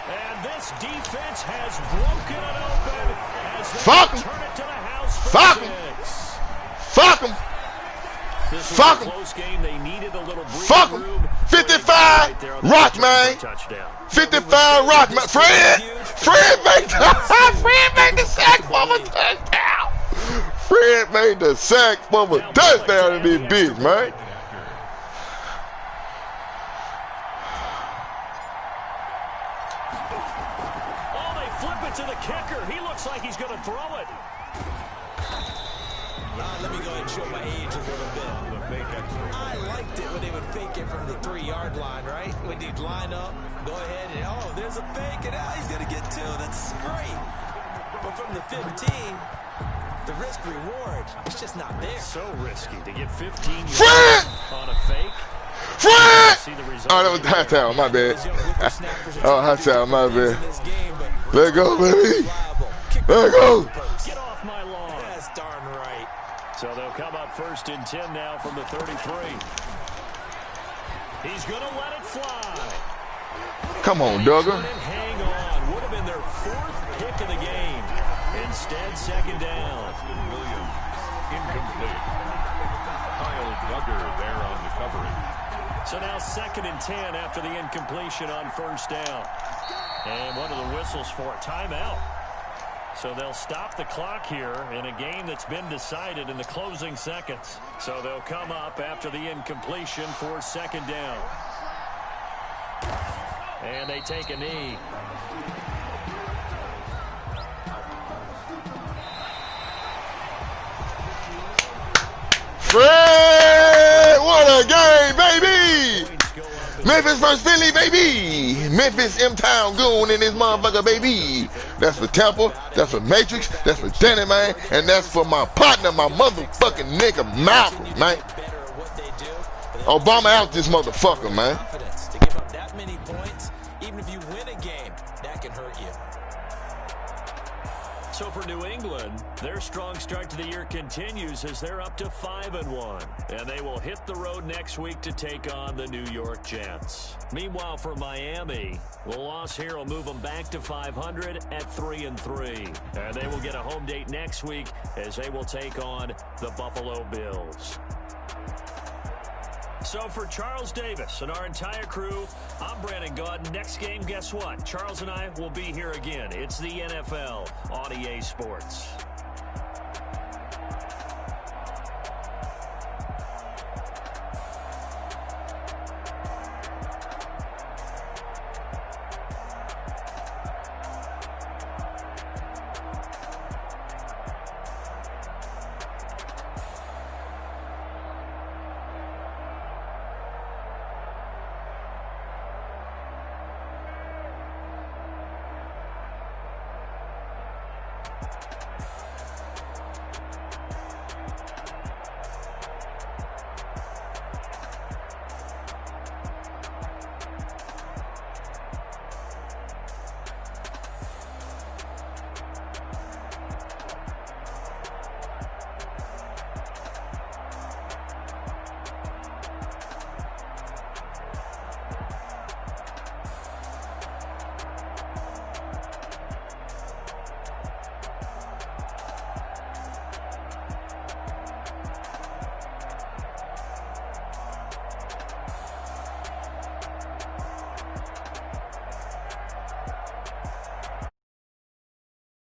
Speaker 1: And this defense has broken it open as they
Speaker 3: Fuck 'em.
Speaker 1: turn it to the house for
Speaker 3: Fuck 'em.
Speaker 1: 6.
Speaker 3: Fuck him!
Speaker 1: This was
Speaker 3: Fuck
Speaker 1: a
Speaker 3: 'em.
Speaker 1: close game. They needed a little breathing
Speaker 3: Fuck 'em.
Speaker 1: room.
Speaker 3: 55
Speaker 1: Right there on the
Speaker 3: rock,
Speaker 1: return
Speaker 3: man.
Speaker 1: for a touchdown.
Speaker 3: 55 rock, man. Fred made the sack for a touchdown. Fred made the sack for a touchdown in this bitch, man.
Speaker 1: Oh, they flip it to the kicker. He looks like he's going to throw it.
Speaker 4: Let me go ahead and show my age a little bit. I liked it when they would fake it from the 3-yard line, right? When you'd line up, go ahead and, oh, there's a fake, and he's going to get 2. That's great. But from the 15, the risk-reward, it's just not there.
Speaker 1: So risky to get 15
Speaker 3: Fred!
Speaker 1: yards on a fake.
Speaker 3: Fred!
Speaker 1: See the result.
Speaker 3: Oh, that was high town, my bad. Oh, high town, my bad. Let go, baby. Let go.
Speaker 1: Get off my lawn.
Speaker 4: That's darn right.
Speaker 1: So they'll come up 1st and 10 now from the 33. He's going to let it fly.
Speaker 3: Come on, Duggar.
Speaker 1: And hang on. Would have been their 4th pick of the game. Instead, 2nd down.
Speaker 2: Williams, incomplete. Kyle Duggar there on the coverage.
Speaker 1: So now 2nd and 10 after the incompletion on 1st down. And what are the whistles for? Timeout. So they'll stop the clock here in a game that's been decided in the closing seconds. So they'll come up after the incompletion for 2nd down. And they take a knee.
Speaker 3: Fred! What a game, baby! Memphis versus Philly, baby! Memphis M-Town goon in this motherfucker, baby! That's for Temple, that's for Matrix, that's for Danny, man, and that's for my partner, my motherfucking nigga Malcolm, man. Obama out this motherfucker, man.
Speaker 4: To give up that many points, even if you win a game, that can hurt you.
Speaker 1: So for New England, their strong start to the year continues as they're up to 5-1. And they will hit the road next week to take on the New York Jets. Meanwhile, for Miami, the loss here will move them back to 500 at 3-3. And they will get a home date next week as they will take on the Buffalo Bills. So for Charles Davis and our entire crew, I'm Brandon Gaudin. Next game, guess what? Charles and I will be here again. It's the NFL on EA Sports.